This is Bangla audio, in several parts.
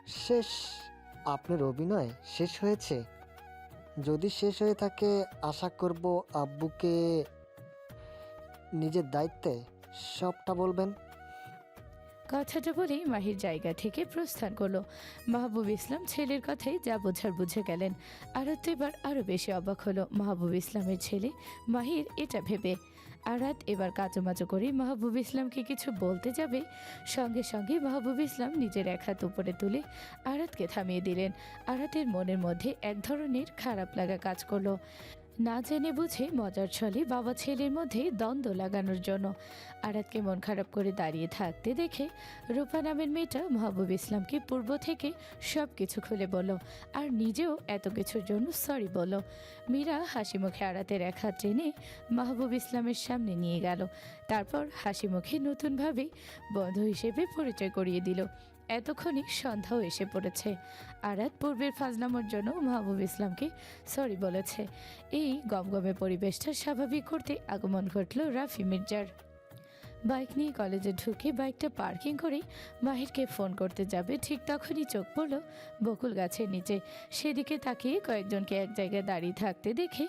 শেষ? আপনার অভিনয় শেষ হয়েছে? যদি শেষ হয়ে থাকে আশা করব আব্বুকে নিজের দায়িত্বে সবটা বলবেন। কথাটা বলেই মাহির জায়গা থেকে প্রস্থান করলো। মাহবুব ইসলাম ছেলের কথাই যা বোঝার বুঝে গেলেন। আরাত তো এবার আরো বেশি অবাক হলো মাহবুব ইসলামের ছেলে মাহির এটা ভেবে। আরাত এবার কাজুমাজু করে মাহবুব ইসলামকে কিছু বলতে যাবে, সঙ্গে সঙ্গে মাহবুব ইসলাম নিজের এক হাত উপরে তুলে আরাতকে থামিয়ে দিলেন। আরাতের মনের মধ্যে এক ধরনের খারাপ লাগা কাজ করলো। না জেনে বুঝে মজার ছলে বাবা ছেলের মধ্যে দ্বন্দ্ব লাগানোর জন্য। আরাতকে মন খারাপ করে দাঁড়িয়ে থাকতে দেখে রূপা নামের মেয়েটা মাহবুব ইসলামকে পূর্ব থেকে সব কিছু খুলে বলল, আর নিজেও এত কিছুর জন্য সরি বলল। মীরা হাসি মুখে আরাতের এক হাত টেনে মাহবুব ইসলামের সামনে নিয়ে গেল। তারপর হাসি মুখে নতুনভাবে বন্ধু হিসেবে পরিচয় করিয়ে দিল। এতক্ষণে সন্ধ্যাও এসে পড়েছে। আরাত পূর্বের ফাজলামোর জন্য মাহবুব ইসলামকে সরি বলেছে। এই গমগমে পরিবেশটা স্বাভাবিক করতে আগমন ঘটল রাফি মির্জার। বাইক নিয়ে কলেজে ঢুকে বাইকটা পার্কিং করে মাহিরকে ফোন করতে যাবে, ঠিক তখনই চোখ পড়ল বকুল গাছের নিচে। সেদিকে তাকিয়ে কয়েকজনকে এক জায়গায় দাঁড়িয়ে থাকতে দেখে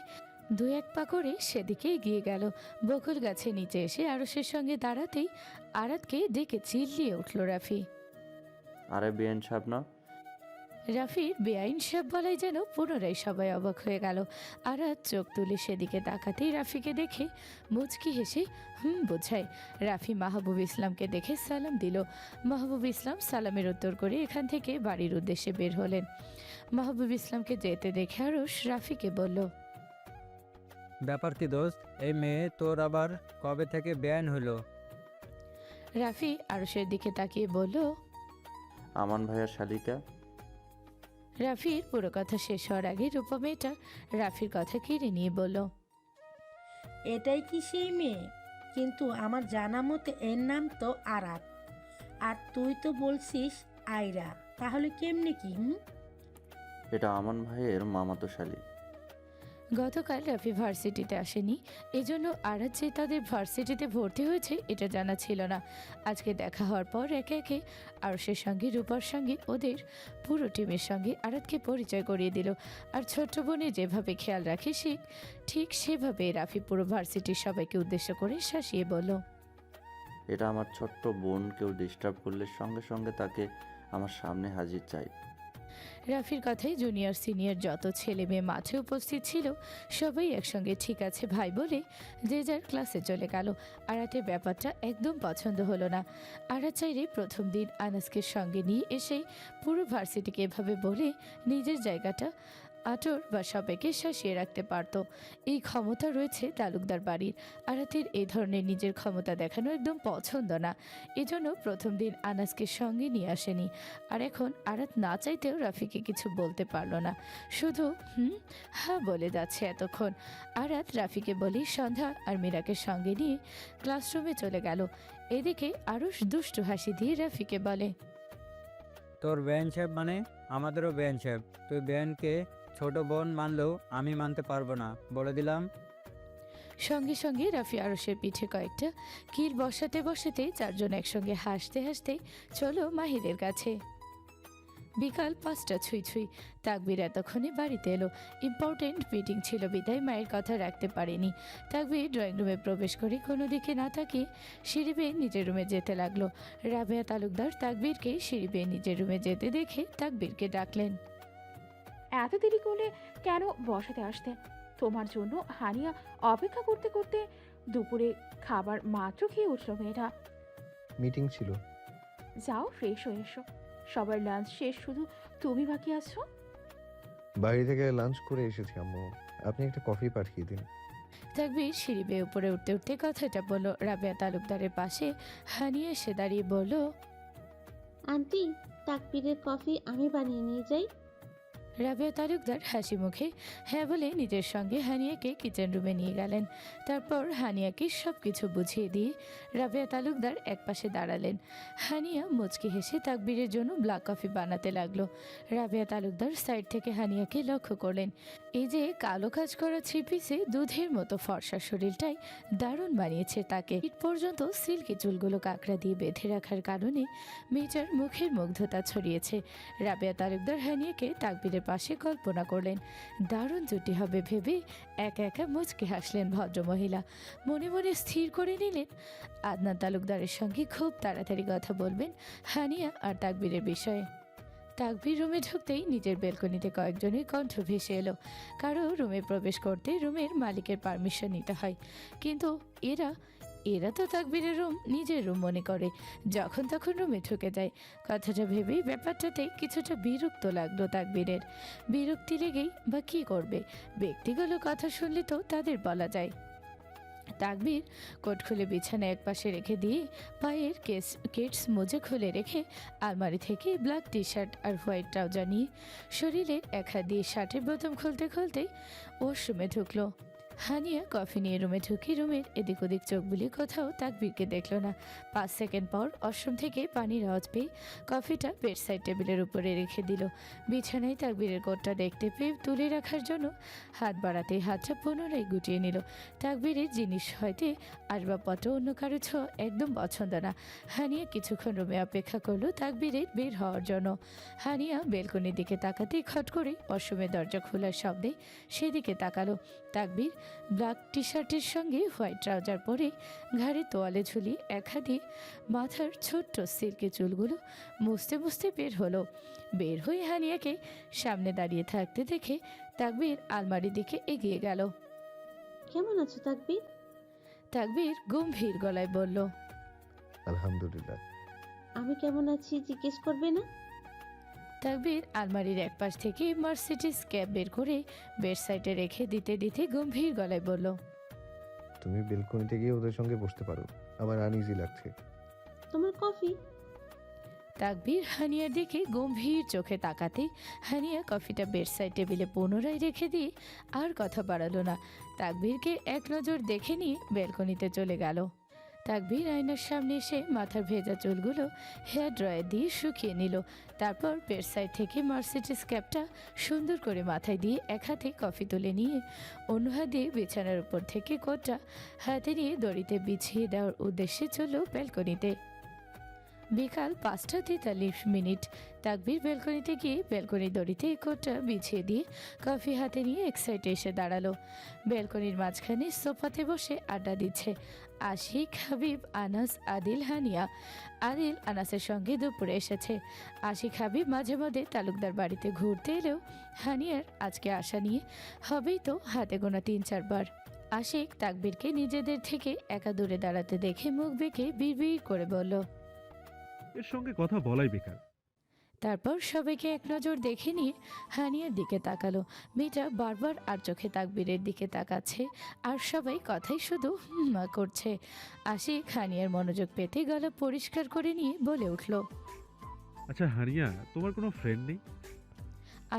দু এক পা করে সেদিকে এগিয়ে গেল। বকুল গাছের নিচে এসে আরশের সঙ্গে দাঁড়াতেই আরাতকে ডেকে চিল্লিয়ে উঠল রাফি। আরে বিএন সাহেব না? রাফির বেআইন সাহেব বলাই যেন পুনরায় সবাই অবাক হয়ে গেল। আরাত চোখ তুলে সেদিকে তাকাতেই রাফিকে দেখে মুচকি হেসে বোঝায়। রাফি মাহবুব ইসলামকে দেখে সালাম দিল। মাহবুব ইসলাম সালামের উত্তর করে এখান থেকে বাড়ির উদ্দেশ্যে বের হলেন। মাহবুব ইসলামকে যেতে দেখে আরশ রাফিকে বলল, ব্যাপার কি দোস্ত, এই মেয়ে তোর আবার কবে থেকে বেআইন হইল? রাফি আরশের দিকে তাকিয়ে বলল, আমান ভাইয়ার শালিকা। রাফির পুরো কথা শেষ হওয়ার আগে রূপা মেয়েটা রাফির কথা কেড়ে নিয়ে বলল, এটাই কি সেই মেয়ে? কিন্তু আমার জানা মতে এর নাম তো আরাত, আর তুই তো বলছিস আয়রা, তাহলে কেমনে কি? এটা আমান ভাইয়ের মামাতো শালি। গতকাল রাফি ভার্সিটিতে আসেনি, এজন্য আরাত যে তাদের ভার্সিটিতে ভর্তি হয়েছে এটা জানা ছিল না। আজকে দেখা হওয়ার পর একে একে আরশের সঙ্গে রূপার সঙ্গে ওদের পুরো টিমের সঙ্গে আরাতকে পরিচয় করিয়ে দিল। আর ছোট্ট বোনে যেভাবে খেয়াল রাখে সে ঠিক সেভাবে রাফি পুরো ভার্সিটির সবাইকে উদ্দেশ্য করে শাসিয়ে বলল, এটা আমার ছোট্ট বোন, কেউ ডিস্টার্ব করলে সঙ্গে সঙ্গে তাকে আমার সামনে হাজির চাই। রাফির কথায় জুনিয়র সিনিয়র যত ছেলে মেয়ে মাঠে উপস্থিত ছিল সবাই একসঙ্গে ঠিক আছে ভাই বলে যে যার ক্লাসে চলে গেল। আরাতের ব্যাপারটা একদম পছন্দ হলো না। আরাত চাইলে প্রথম দিন আনাসকে সঙ্গে নিয়ে এসে পুরো ভার্সিটিকে এভাবে বলে নিজের জায়গাটা আটর বা সবাইকে শাসিয়ে রাখতে পারত। এই ক্ষমতা রয়েছে তালুকদার বাড়ির। আরাতের এই ধরনের নিজের ক্ষমতা দেখানো একদম পছন্দ না, এজন্য প্রথম দিন আনাসকে সঙ্গে নিয়ে আসেনি। আর এখন আরাত না চাইতেও রাফিকে কিছু বলতে পারলো না, শুধু হ্যাঁ বলে যাচ্ছে এতক্ষণ। আরাত রাফিকে বলি সন্ধ্যা আর মীরাকে সঙ্গে নিয়ে ক্লাসরুমে চলে গেল। এদিকে আরুষ দুষ্টু হাসি দিয়ে রাফিকে বলে, তোর বেআইন সাহেব মানে আমাদেরও বেআইন সাহেব। তুই বেআইনকে ছোট বোন মানলেও আমি মানতে পারবো না, বলে দিলাম। সঙ্গে সঙ্গে রাফি আরশের পিঠে কয়েকটা কিল বসাতে বসাতে চারজন একসঙ্গে হাসতে হাসতে চলো মাহিরের কাছে। বিকাল 5টা ছুঁই ছুঁই। তাকবির এতক্ষণে বাড়িতে এলো। ইম্পর্টেন্ট মিটিং ছিল বিদায় মায়ের কথা রাখতে পারেনি। তাকবির ড্রয়িং রুমে প্রবেশ করে কোনো দিকে না তাকিয়ে সিঁড়ি বেয়ে নিজের রুমে যেতে লাগলো। রাবেয়া তালুকদার তাকবীরকে সিঁড়ি বেয়ে নিজের রুমে যেতে দেখে তাকবীরকে ডাকলেন। এত দেরি করলে কেন বসাতে আসতে? তোমার জন্য হানিয়া অপেক্ষা করতে করতে দুপুরে খাবার মাত্র খেয়ে উঠল মেয়েটা। মিটিং ছিল। যাও ফ্রেশ হয়ে এসো, সবার লাঞ্চ শেষ, শুধু তুমি বাকি আছো। বাইরে থেকে লাঞ্চ করে এসেছি আম্মু, আপনি একটা কফি পাঠিয়ে দিন। তাকবীর সিঁড়ি বেয়ে উপরে উঠতে উঠতে কথাটা বলল। রাবেয়া তালুকদারের পাশে হানিয়া এসে দাঁড়িয়ে বলল, আন্টি, তাকবীরের কফি আমি বানিয়ে নিয়ে যাই। রাবেয়া তালুকদার হাসি মুখে হ্যাঁ বলে নিজের সঙ্গে হানিয়াকে কিচেন রুমে নিয়ে গেলেন। তারপর হানিয়াকে সব কিছু বুঝিয়ে দিয়ে রাবেয়া তালুকদার একপাশে দাঁড়ালেন। হানিয়া মুচকি হেসে তাকবীরের জন্য ব্ল্যাক কফি বানাতে লাগলো। রাবেয়া তালুকদার সাইড থেকে হানিয়াকে লক্ষ্য করলেন। এই যে কালো কাজ করা থ্রি পিসে দুধের মতো ফর্সা শরীরটাই দারুণ বানিয়েছে তাকে। পিঠ পর্যন্ত সিল্কি চুলগুলো কাঁকড়া দিয়ে বেঁধে রাখার কারণে মেয়েটার মুখের মুগ্ধতা ছড়িয়েছে। রাবেয়া তালুকদার হানিয়াকে তাকবীরের পাশে কল্পনা করলেন। দারুণ জুটি হবে ভেবে একা একা মুচকে হাসলেন ভদ্রমহিলা। মনে মনে স্থির করে নিলেন আদনান তালুকদারের সঙ্গে খুব তাড়াতাড়ি কথা বলবেন হানিয়া আর তাকবীরের বিষয়ে। তাকবীর রুমে ঢুকতেই নিজের বেলকনিতে কয়েকজনের কণ্ঠ ভেসে এলো। কারো রুমে প্রবেশ করতে রুমের মালিকের পারমিশন নিতে হয়, কিন্তু এরা তো তাকবীরের রুম নিজের রুম মনে করে, যখন তখন রুমে ঢুকে যায়। কথাটা ভেবেই ব্যাপারটাতে কিছুটা বিরক্ত লাগলো তাকবীরের। বিরক্তি লেগেই বা কী করবে, ব্যক্তিগত কথা শুনলে তো তাদের বলা যায়। তাকবীর কোট খুলে বিছানায় একপাশে রেখে দিয়ে পায়ের কেটস মোজা খুলে রেখে আলমারি থেকে ব্ল্যাক টি শার্ট আর হোয়াইট ট্রাউজার নিয়ে শরীরের এক হাত দিয়ে শার্টের বোতাম খুলতে খুলতেই ওয়াশরুমে ঢুকলো। হানিয়া কফি নিয়ে রুমে ঢুকি রুমের এদিক ওদিক চোখ বুলিয়ে কোথাও তাকবীরকে দেখলো না। 5 সেকেন্ড পর ওয়াশরুম থেকে পানির আওয়াজ পেয়ে কফিটা বেডসাইড টেবিলের উপরে রেখে দিল। বিছানায় তাকবীরের কোটটা দেখতে পেয়ে তুলে রাখার জন্য হাত বাড়াতে হাতটা পুনরায় গুটিয়ে নিল। তাকবীরের জিনিস হয়তো আসবাবপত্র অন্য কারো ছোঁয়া একদম পছন্দ না। হানিয়া কিছুক্ষণ রুমে অপেক্ষা করলো তাকবীরের বের হওয়ার জন্য। হানিয়া বেলকনির দিকে তাকাতেই খট করে ওয়াশরুমের দরজা খোলার শব্দে সেদিকে তাকালো। তাকবীর ব্ল্যাক টি শার্টের সঙ্গে হোয়াইট ট্রাউজার পরে ঘাড়ে তোয়ালে ঝুলিয়ে এক হাতে মাথার ছোট্ট সিল্কি চুলগুলো মুছতে মুছতে বের হলো। বের হয়ে হানিয়াকে সামনে দাঁড়িয়ে থাকতে দেখে তাকবীর আলমারির দিকে এগিয়ে গেল। কেমন আছো তাকবীর? তাকবীর গম্ভীর গলায় বলল, আলহামদুলিল্লাহ। আমি কেমন আছি জিজ্ঞেস করবে না? তাকবীর আলমারির এক পাশ থেকে মার্সিডিজ ক্যাব বের করে বেড সাইডে রেখে দিতে দিতে গম্ভীর গলায় বলল, তুমি বেলকনিতে গিয়ে ওদের সঙ্গে বসতে পারো, আমার আনইজি লাগছে। তোমার কফি? তাকবীর হানিয়ার দিকে গম্ভীর চোখে তাকাতে হানিয়া কফিটা বেডসাইড টেবিলে পুনরায় রেখে দিয়ে আর কথা বাড়ালো না। তাকবীরকে এক নজর দেখে নিয়ে বেলকনিতে চলে গেল। তাকবীর আয়নার সামনে এসে মাথার ভেজা চুলগুলো হেয়ার ড্রায়ার দিয়ে শুকিয়ে নিল। তারপর বেডসাইড থেকে মার্সিডিজ ক্যাপটা সুন্দর করে মাথায় দিয়ে এক হাতে কফি তুলে নিয়ে অন্য হাত দিয়ে বিছানার উপর থেকে কোটটা হাতে নিয়ে দড়িতে বিছিয়ে দেওয়ার উদ্দেশ্যে চলল বেলকনিতে। বিকাল 5:43। তাকবীর বেলকনিতে গিয়ে বেলকনির দড়িতে কোটটা বিছিয়ে দিয়ে কফি হাতে নিয়ে এক সাইডে এসে দাঁড়ালো। বেলকনির মাঝখানে সোফাতে বসে আড্ডা দিচ্ছে আশিক, হাবিব, আনাস, আদিল, হানিয়া। আদিল আনাসের সঙ্গে দুপুরে এসেছে। আশিক হাবিব মাঝে মধ্যে তালুকদার বাড়িতে ঘুরতে এলেও হানিয়ার আজকে আসা নিয়ে হবেই তো হাতে গোনা 3-4 বার। আশিক তাকবীরকে নিজেদের থেকে একা দূরে দাঁড়াতে দেখে মুখ বেঁকে বিড়বিড় করে বলল, এর সঙ্গে কথা বলাই বেকার। তারপর সবাইকে এক নজর দেখে নিয়ে হানিয়ার দিকে তাকালো। মেয়েটা বারবার আর চোখে তাকবীরের দিকে তাকাচ্ছে আর সবাই কথাই শুধু হুম্মা করছে। আশিক হানিয়ার মনোযোগ পেতে গলা পরিষ্কার করে নিয়ে বলে উঠল, আচ্ছা হারিয়া, তোমার কোনো ফ্রেন্ড নেই?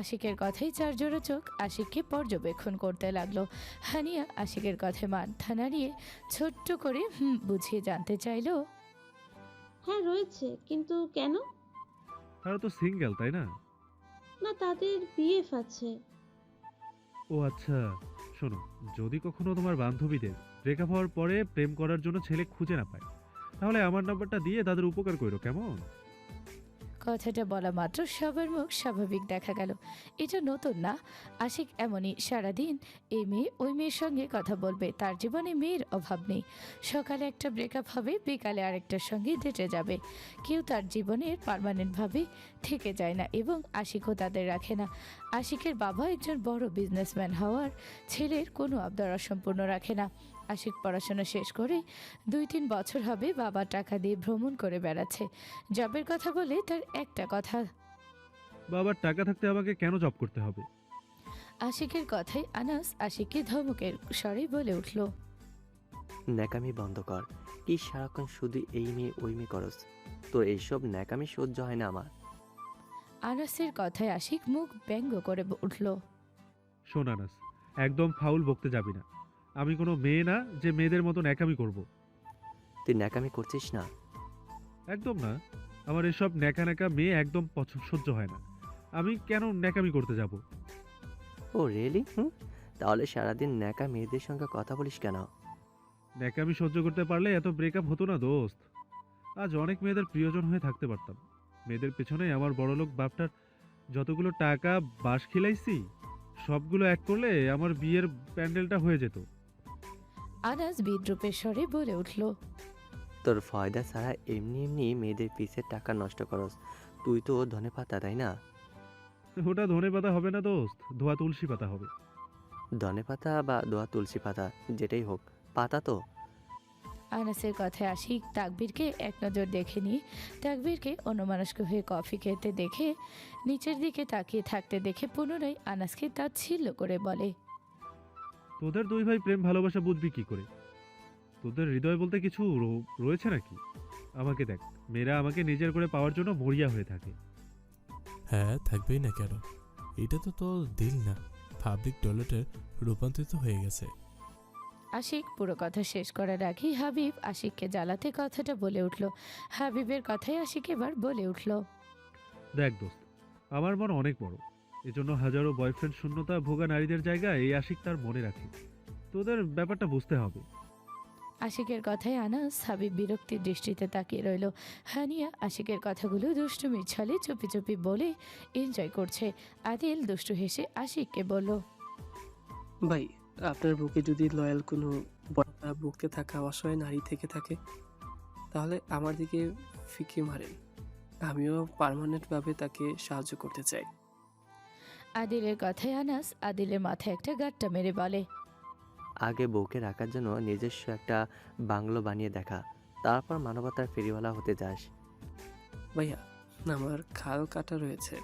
আশিকের কথাই চারজোড়া চোখ আশিককে পর্যবেক্ষণ করতে লাগলো। হানিয়া আশিকের কথায় মাথা নাড়িয়ে ছোট্ট করে বুঝিয়ে জানতে চাইলো, হ্যাঁ রয়েছে, কিন্তু কেন? তারা তো সিঙ্গেল, তাই না? না, তাদের বিএফ আছে। ও আচ্ছা, শোনো, যদি কখনো তোমার বান্ধবীদের ব্রেকআপ হওয়ার পরে প্রেম করার জন্য ছেলে খুঁজে না পায়, তাহলে আমার নাম্বারটা দিয়ে তাদের উপকার করো, কেমন? কথাটা বলা মাত্র সবার মুখ স্বাভাবিক দেখা গেল। এটা নতুন না, আশিক এমনই সারাদিন এই মেয়ে ওই মেয়ের সঙ্গে কথা বলবে। তার জীবনে মেয়ের অভাব নেই। সকালে একটা ব্রেকআপ হবে, বিকালে আরেকটার সঙ্গে ডেটে যাবে। কেউ তার জীবনের পার্মানেন্টভাবে থেকে যায় না এবং আশিকও তাদের রাখে না। আশিকের বাবা একজন বড় বিজনেসম্যান হওয়ার ছেলের কোনো আবদার অসম্পূর্ণ রাখে না। আশিক পড়াশোনা শেষ করে 2-3 বছর হবে বাবা টাকা দিয়ে ভ্রমণ করে বেড়াচ্ছে। জবের কথা বলে তার একটা কথা, বাবার টাকা থাকতে আমাকে কেন জব করতে হবে? আশিকের কথায় আনাস আশিককে ধমকের স্বরে বলে উঠল, ন্যাকামি বন্ধ কর। কি সারাক্ষণ শুধু এই মেয়ে ওই মেয়ে করস? তো এইসব ন্যাকামি সহ্য হয় না আমার। আনাসের কথায় আশিক মুখ ব্যঙ্গ করে উঠল, শোন আনাস, একদম ফাউল বকতে যাবি না। আমি কোনো মেয়ে না যে মেয়েদের মতো ন্যাকামি করব। তুই ন্যাকামি করছিস না? একদম না। আমার এসব ন্যাকা ন্যাকা মেয়ে একদম সহ্য হয় না। আমি কেন ন্যাকামি করতে যাব? ও রিয়েলি? তাহলে সারাদিন ন্যাকা মেয়েদের সঙ্গে কথা বলিস কেন? ন্যাকামি সহ্য করতে পারলে এত ব্রেকআপ হতো না দোস্ত। আজ অনেক মেয়েদের প্রিয়জন হয়ে থাকতে পারতাম। মেয়েদের পেছনে আমার বড়লোক বাপটার যতগুলো টাকা বাস খিলাইছি সবগুলো এক করলে আমার বিয়ের প্যান্ডেলটা হয়ে যেত। আনাস বিদ্রুপের স্বরে বলে উঠল। তোর ফয়দা ছাড়া এমনি এমনি মেয়েদের পিছের টাকা নষ্ট করস। তুই তো ধনে পাতা, তাই না? ওটা ধনে পাতা হবে না দোস্ত, ধোয়া তুলসী পাতা হবে। ধনে পাতা বা দোয়া তুলসী পাতা, যেটাই হোক, পাতা তো। আনাসের কথায় আশিক তাকবীরকে এক নজর দেখে নিয়ে তাকবীরকে অন্যমনস্ক হয়ে কফি খেতে দেখে নিচের দিকে তাকিয়ে থাকতে দেখে পুনরায় আনাসকে তাচ্ছিল্য করে বলে, তোদের দুই ভাই প্রেম ভালোবাসা বুঝবি কি করে? তোদের হৃদয় বলতে কিছু রয়েছে নাকি? আমাকে দেখ, মেয়েরা আমাকে নিজের করে পাওয়ার জন্য মরিয়া হয়ে থাকে। হ্যাঁ, থাকবেই না কেন? এটা তো তোর দিল না, পাবলিক টয়লেটে রূপান্তরিত হয়ে গেছে। আশিক পুরো কথা শেষ করার আগেই হাবিব আশিককে জ্বালাতে কথাটা বলে উঠল। হাবিবের কথায় আশিক এবার বলে উঠল, দেখ দোস্ত, আমার মন অনেক বড়, এজন্য হাজারো বয়ফ্রেন্ড শূন্যতা ভোগা নারীদের জায়গায় এই আশিক তার মনে রাখে। তোদের ব্যাপারটা বুঝতে হবে। আশিকের কথায় আনাস হাবিব বিরক্তির দৃষ্টিতে তাকিয়ে রইল। হানিয়া আশিকের কথাগুলো দুষ্টুমির ছলে চুপি চুপি বলে এনজয় করছে। আদিল দুষ্টু হেসে আশিককে বলল, ভাই, আপনার বুকে যদি লয়াল কোনো বড় বুকে থাকা অসহায় নারী থেকে থাকে তাহলে আমার দিকে ফিকে মারেন, আমিও পার্মানেন্টভাবে তাকে সাহায্য করতে চাই। আদিলের কথায় আনাস আদিলের মাথায় একটা গাঁটটা মেরে বলে, আগে বউকে রাখার জন্য নিজস্ব একটা বাংলো বানিয়ে দেখা, তারপর মানবতার ফেরিওয়ালা হতে যাস। ভাইয়া, আমার খাল কাটা রয়েছে,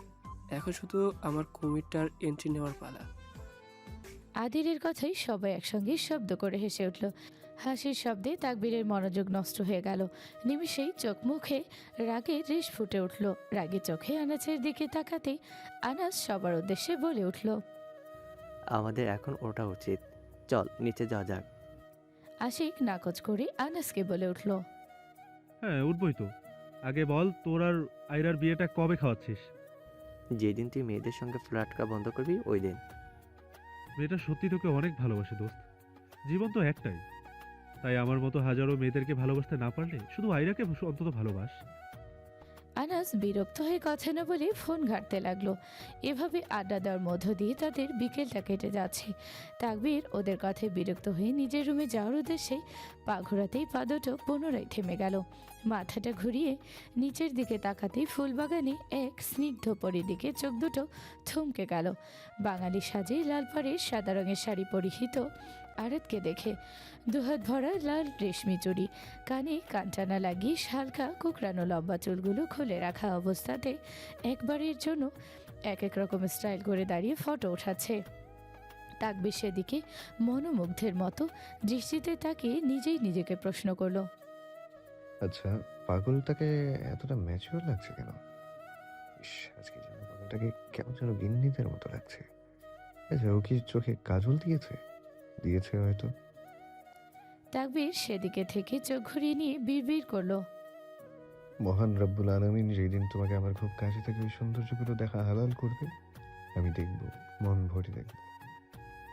এখন শুধু আমার কুমিরটার এন্ট্রি নেওয়ার পালা। আদিলের কথাই সবাই একসঙ্গে শব্দ করে হেসে উঠল। হাসির শব্দে তাকবীরের মনোযোগ নষ্ট হয়ে গেল। নিমিষেই চোখ মুখে রাগে রেশ ফুটে উঠল। রাগে চোখে আনাসের দিকে তাকাতেই আনাস সবার উদ্দেশ্যে বলে উঠল, আমাদের এখন ওটা উচিত, চল নিচে যাওয়া যাক। আশিক নাকচ করে আনাসকে বলে উঠল, হ্যাঁ, উঠবই তো। আগে বল, তোর আর আয়রার বিয়েটা কবে খাওয়াচ্ছিস? যেদিন তুই মেয়েদের সঙ্গে ফ্ল্যাট করা বন্ধ করবি ওই দিন। মেয়েটা সত্যি তোকে অনেক ভালোবাসে দোস্ত। জীবন তো একটাই, তাই আমার মতো হাজারো মেয়েদেরকে ভালোবাসতে না পারলে শুধু আয়রাকে অন্তত ভালোবাস। আনাস বিরক্ত হয়ে কথা না বলে ফোন ঘাঁটতে লাগলো। এভাবে আড্ডা দেওয়ার মধ্য দিয়ে তাদের বিকেলটা কেটে যাচ্ছে। তাকবীর ওদের কথায় বিরক্ত হয়ে নিজের রুমে যাওয়ার উদ্দেশ্যে পা ঘোরাতেই পা দুটো পুনরায় থেমে গেল। মাথাটা ঘুরিয়ে নিচের দিকে তাকাতেই ফুলবাগানে এক স্নিগ্ধ পরীর দিকে চোখ দুটো থমকে গেল। বাঙালি সাজে লাল পাড়ের সাদা রঙের শাড়ি পরিহিত আরাতকে দেখে দুহাত ভরা লাল রেশমি চুড়ি, কানে কানটানা লাগিয়ে হালকা কুকরানো লম্বা চুলগুলো খুলে রাখা অবস্থাতে একবারের জন্য এক এক রকম স্টাইল করে দাঁড়িয়ে ফটো ওঠাচ্ছে। তাকবীর সেদিকে মনোমুগ্ধের মতো দৃষ্টিতে তাকিয়ে নিজেই নিজেকে প্রশ্ন করলো, আচ্ছা, পাগলটাকে এতটা ম্যাচিওর লাগছে কেন? ইস, আজকে যেন পাগলটাকে কেমন যেন গিন্নিদের মতো লাগছে। আচ্ছা, ও কি চোখে কাজল দিয়েছে? দিয়েছে হয়তো। তাকবীর সেদিকে থেকে চোখ ঘুরিয়ে নিয়ে বিড়বিড় করলো, মহান রব্বুল আলামিন যেদিন তোমাকে আমার খুব কাছে থেকে ওই সৌন্দর্যগুলো দেখা হালাল করবে, আমি দেখব, মন ভরে দেখব।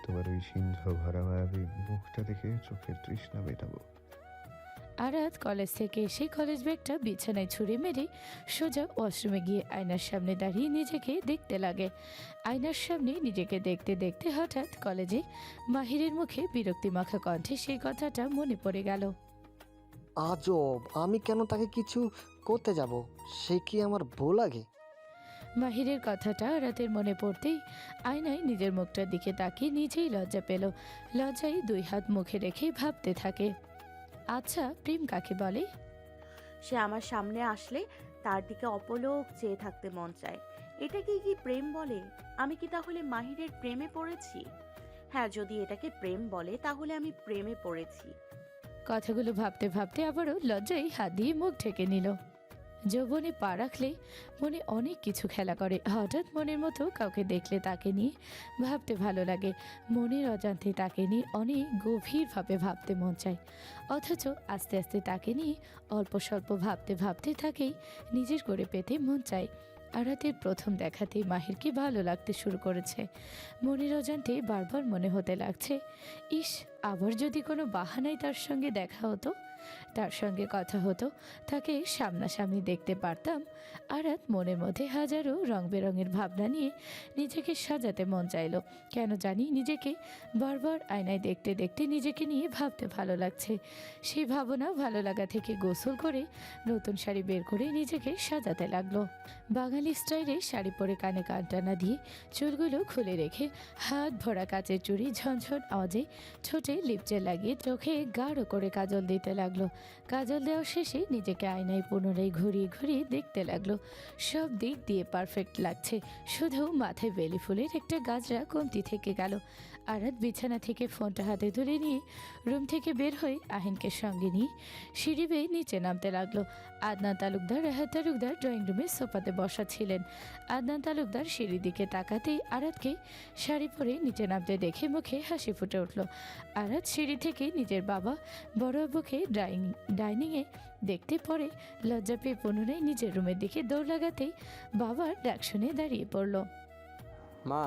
তোমার ওই সিন্ধু ভরা মায়াবী মুখটা দেখে চোখের তৃষ্ণা মেটাবো। আরাত কলেজ থেকে এসে কলেজ ব্যাগটা বিছানায় ছুঁড়ে মেরে সোজা ওয়াশরুমে গিয়ে আয়নার সামনে দাঁড়িয়ে নিজেকে দেখতে লাগে। আয়নার সামনে নিজেকে দেখতে দেখতে হঠাৎ কলেজে মাহিরের মুখে বিরক্তিমাখা কণ্ঠে সেই কথাটা মনে পড়ে গেল। আজব, আমি কেন তাকে কিছু করতে যাব? সে কি আমার বউ লাগে? মাহিরের কথাটা রাতের মনে পড়তেই আয়নায় নিজের মুখটার দিকে তাকিয়ে নিজেই লজ্জা পেল। লজ্জায় দুই হাত মুখে রেখে ভাবতে থাকে, আচ্ছা প্রেম কাকে বলে? সে আমার সামনে আসলে তার দিকে অপলক চেয়ে থাকতে মন চায়। এটাকে কি প্রেম বলে? আমি কি তাহলে মাহিরের প্রেমে পড়েছি? হ্যাঁ, যদি এটাকে প্রেম বলে তাহলে আমি প্রেমে পড়েছি। কথাগুলো ভাবতে ভাবতে আবারও লজ্জায় হাত দিয়ে মুখ ঢেকে নিল। যৌবনে পা রাখলে মনে অনেক কিছু খেলা করে। হঠাৎ মনের মতো কাউকে দেখলে তাকে নিয়ে ভাবতে ভালো লাগে। মনের অজান্তে তাকে নিয়ে অনেক গভীরভাবে ভাবতে মন চায়, অথচ আস্তে আস্তে তাকে নিয়ে অল্প স্বল্প ভাবতে ভাবতে তাকেই নিজের করে পেতে মন চায়। আরাতের প্রথম দেখাতেই মাহিরকে ভালো লাগতে শুরু করেছে। মনের অজান্তে বারবার মনে হতে লাগছে, ইস, আবার যদি কোনো বাহানায় তার সঙ্গে দেখা হতো, তার সঙ্গে কথা হতো, তাকে সামনাসামনি দেখতে পারতাম। আরাত মনের মধ্যে হাজারো রং বেরঙের ভাবনা নিয়ে নিজেকে সাজাতে মন চাইল। কেন জানি নিজেকে বারবার আয়নায় দেখতে দেখতে নিজেকে নিয়ে ভাবতে ভালো লাগছে। সেই ভাবনা ভালো লাগা থেকে গোসল করে নতুন শাড়ি বের করে নিজেকে সাজাতে লাগলো। বাঙালি স্টাইলে শাড়ি পরে কানে কান টানা দিয়ে চুলগুলো খুলে রেখে হাত ভরা কাচের চুড়ি ঝনঝন আওয়াজে ঠোঁটে লিপজেল লাগিয়ে চোখে গাঢ় করে কাজল দিতে লাগলো। কাজল দেওয়া শেষে নিজেকে আয়নায় পুনরায় ঘুরিয়ে ঘুরিয়ে দেখতে লাগলো। সব দিক দিয়ে পারফেক্ট লাগছে, শুধু মাথায় বেলি ফুলের একটা গাজরা কমতি থেকে গেল। আরাত বিছানা থেকে ফোনটা হাতে তুলে নিয়ে রুম থেকে বের হয়ে আহিনকে সঙ্গে নিয়ে সিঁড়ি বেয়ে নিচে নামতে লাগলো। আদনান তালুকদার, রাহাত তালুকদার ড্রয়িং রুমে সোফাতে বসা ছিলেন। আদনান তালুকদার সিঁড়ির দিকে তাকাতেই আরাতকে শাড়ি পরে নিচে নামতে দেখে মুখে হাসি ফুটে উঠল। আরাত সিঁড়ি থেকে নিজের বাবা বড় আব্বুকে ডাইনিংয়ে দেখতে পরে লজ্জা পেয়ে পুনরায় নিজের রুমের দিকে দৌড় লাগাতেই বাবার ডাক শুনে দাঁড়িয়ে পড়ল। মা।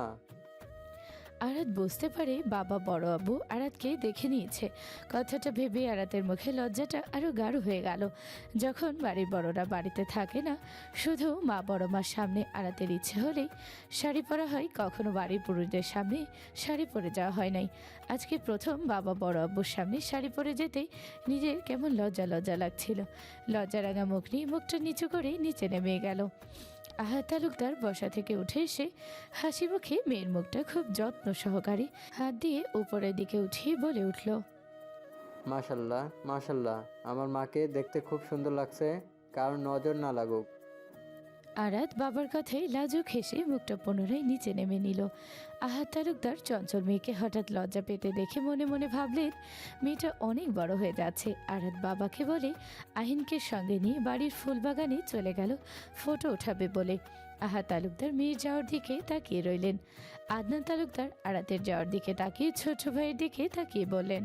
আরাত বুঝতে পারে বাবা বড় আব্বু আরাতকে দেখে নিয়েছে। কথাটা ভেবে আরাতের মুখে লজ্জাটা আরও গাঢ় হয়ে গেল। যখন বাড়ির বড়রা বাড়িতে থাকে না, শুধু মা বড় মার সামনে আরাতের ইচ্ছে হলেই শাড়ি পরা হয়, কখনো বাড়ির পুরুষদের সামনে শাড়ি পরে যাওয়া হয় নাই। আজকে প্রথম বাবা বড় আব্বুর সামনে শাড়ি পরে যেতেই নিজের কেমন লজ্জা লজ্জা লাগছিল। লজ্জারাঙা মুখ নিয়ে মুখটা নিচু করে নিচে নেমে গেল। আহাত তালুকদার বসা থেকে উঠে এসে হাসি মুখে মেয়ের মুখটা খুব যত্ন সহকারে হাত দিয়ে উপরের দিকে উঠিয়ে বলে উঠল, মাশাল্লাহ মাশাল্লাহ, আমার মাকে দেখতে খুব সুন্দর লাগছে, কারণ নজর না লাগুক। আরাত বাবার কথায় লাজুক হেসে মুখটা পুনরায় নিচে নেমে নিল। আহাত তালুকদার চঞ্চল মেয়েকে হঠাৎ লজ্জা পেতে দেখে মনে মনে ভাবলেন মেয়েটা অনেক বড় হয়ে যাচ্ছে। আরাত বাবাকে বলে আহিনকে সঙ্গে নিয়ে বাড়ির ফুলবাগানে চলে গেল ফটো ওঠাবে বলে। আহাত তালুকদার মেয়ের যাওয়ার দিকে তাকিয়ে রইলেন। আদনান তালুকদার আরাতের যাওয়ার দিকে তাকিয়ে ছোট ভাইয়ের দিকে তাকিয়ে বললেন,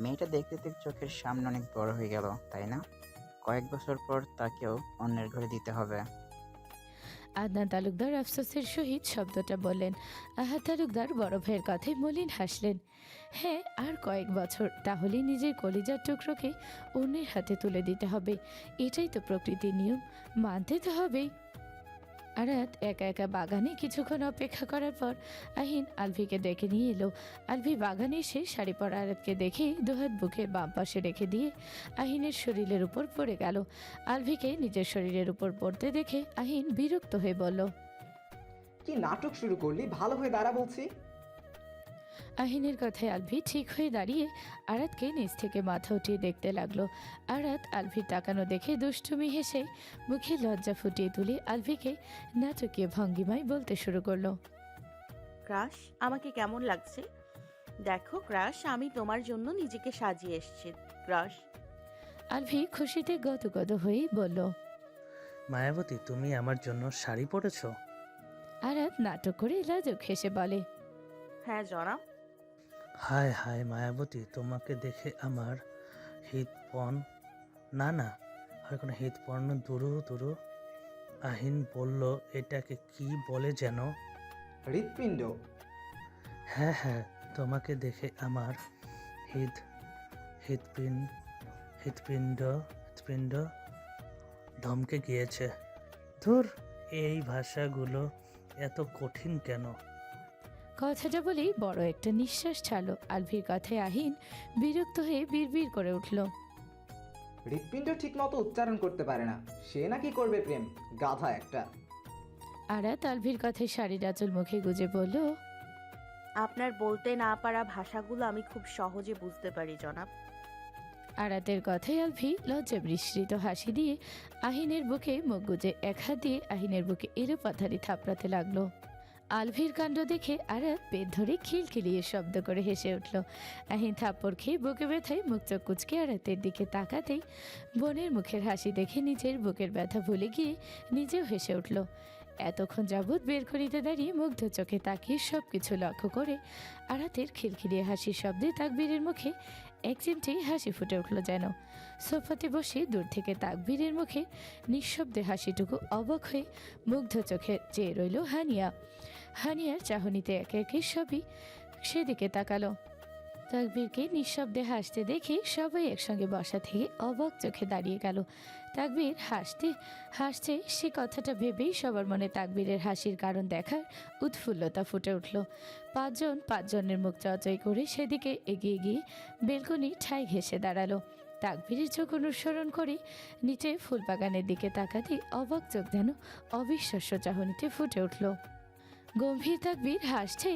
মেয়েটা দেখতে দেখতে চোখের সামনে অনেক বড় হয়ে গেল, তাই না? কয়েক বছর পর তাকেও অন্যের ঘরে দিতে হবে। আদনান তালুকদার আফসোসের সহিত শব্দটা বললেন। আহাত তালুকদার বড় ভাইয়ের কথায় মলিন হাসলেন। হ্যাঁ, আর কয়েক বছর, তাহলে নিজের কলিজার টুকরোকে অন্যের হাতে তুলে দিতে হবে। এটাই তো প্রকৃতির নিয়ম, মানতে তো হবেই। আরাত একা একা বাগানে কিছুক্ষণ অপেক্ষা করার পর আহিন আলভিকে ডেকে নিয়ে এলো। আলভি বাগানে এসে শাড়ি পরা আরাতকে দেখে দুহাত বুকের বাম পাশে রেখে দিয়ে আহিনের শরীরের উপর পড়ে গেল। আলভিকে নিজের শরীরের উপর পড়তে দেখে আহিন বিরক্ত হয়ে বলল, কি নাটক শুরু করলি? ভালো হয়ে দাঁড়া বলছি। আহিনের কথায় আলভি ঠিক হয়ে দাঁড়িয়ে আরাতকে নিচ থেকে মাথা উঠিয়ে দেখতে লাগলো। আরাত আলভির তাকানো দেখে দুষ্টুমি হেসে মুখে লজ্জা ফুটিয়ে তুলে আলভিকে নাটকীয় ভঙ্গিমায় বলতে শুরু করলো, ক্রাশ, আমাকে কেমন লাগছে? দেখো ক্রাশ, আমি তোমার জন্য নিজেকে সাজিয়ে এসেছি ক্রাশ। আলভি খুশিতে গদগদ হয়ে বলল, মায়াবতী, তুমি আমার জন্য শাড়ি পরেছো? আরাত নাটক করে লাজুক হেসে বলে, হ্যাঁ জনাব। হায় হায় মায়াবতী, তোমাকে দেখে আমার হৃদপন না হয় কোনো হৃদপর্ণ দুরু দুরু। আহিন বলল এটাকে কি বলে যেন? হৃৎপিণ্ড। হ্যাঁ হ্যাঁ, তোমাকে দেখে আমার হৃৎপিণ্ড ধমকে গিয়েছে। ধুর, এই ভাষাগুলো এত কঠিন কেন? কথাটা বলেই বড় একটা নিঃশ্বাস ছাড়লো। আলভির কথায় আহিন বিরক্ত হয়ে বিড়বিড় করে উঠল, হৃৎপিণ্ড ঠিক মতো উচ্চারণ করতে পারে না, সে নাকি করবে প্রেম, গাধা একটা। আরাত আলভির কথায় শাড়ির আঁচল মুখে গুজে বলল, আপনার বলতে না পারা ভাষাগুলো আমি খুব সহজে বুঝতে পারি জনাব। আরাতের কথায় আলভি লজ্জা বিস্মৃত হাসি দিয়ে আহিনের বুকে মুখ গুজে এক হাত দিয়ে আহিনের বুকে এলোপাথারি থাপড়াতে লাগলো। আলভির কাণ্ড দেখে আরাত পেট ধরে খিলখিলিয়ে শব্দ করে হেসে উঠল। আহিন থাপ্পড় খেয়ে বুকে ব্যথায় মুখ চোখ কুচকে আরাতের দিকে তাকাতেই বোনের মুখের হাসি দেখে নিজের বুকের ব্যথা ভুলে গিয়ে নিজেও হেসে উঠল। এতক্ষণ যাবৎ বের করিতে দাঁড়িয়ে মুগ্ধ চোখে তাকিয়ে সব কিছু লক্ষ্য করে আরাতের খিলখিলিয়ে হাসির শব্দে তাকবীরের মুখে এক চিমটি হাসি ফুটে উঠল যেন। সোফাতে বসে দূর থেকে তাকবীরের মুখে নিঃশব্দে হাসিটুকু অবাক হয়ে মুগ্ধ চোখে চেয়ে রইল হানিয়া। হানিয়ার চাহনিতে একে একে সবই সেদিকে তাকালো। তাকবীরকে নিঃশব্দে হাসতে দেখে সবাই একসঙ্গে বসা থেকে অবাক চোখে দাঁড়িয়ে গেল। তাকবীর হাসছে সে কথাটা ভেবেই সবার মনে তাকবীরের হাসির কারণ দেখার উৎফুল্লতা ফুটে উঠল। পাঁচজনের মুখ চচই করে সেদিকে এগিয়ে গিয়ে বেলকনি ঠাই ঘেঁষে দাঁড়ালো। তাকবীরের চোখ অনুসরণ করে নিচে ফুলবাগানের দিকে তাকাতে অবাক চোখ যেন অবিশ্বাস্য চাহনিতে ফুটে উঠল। গম্ভীর তাকবীর হাসছে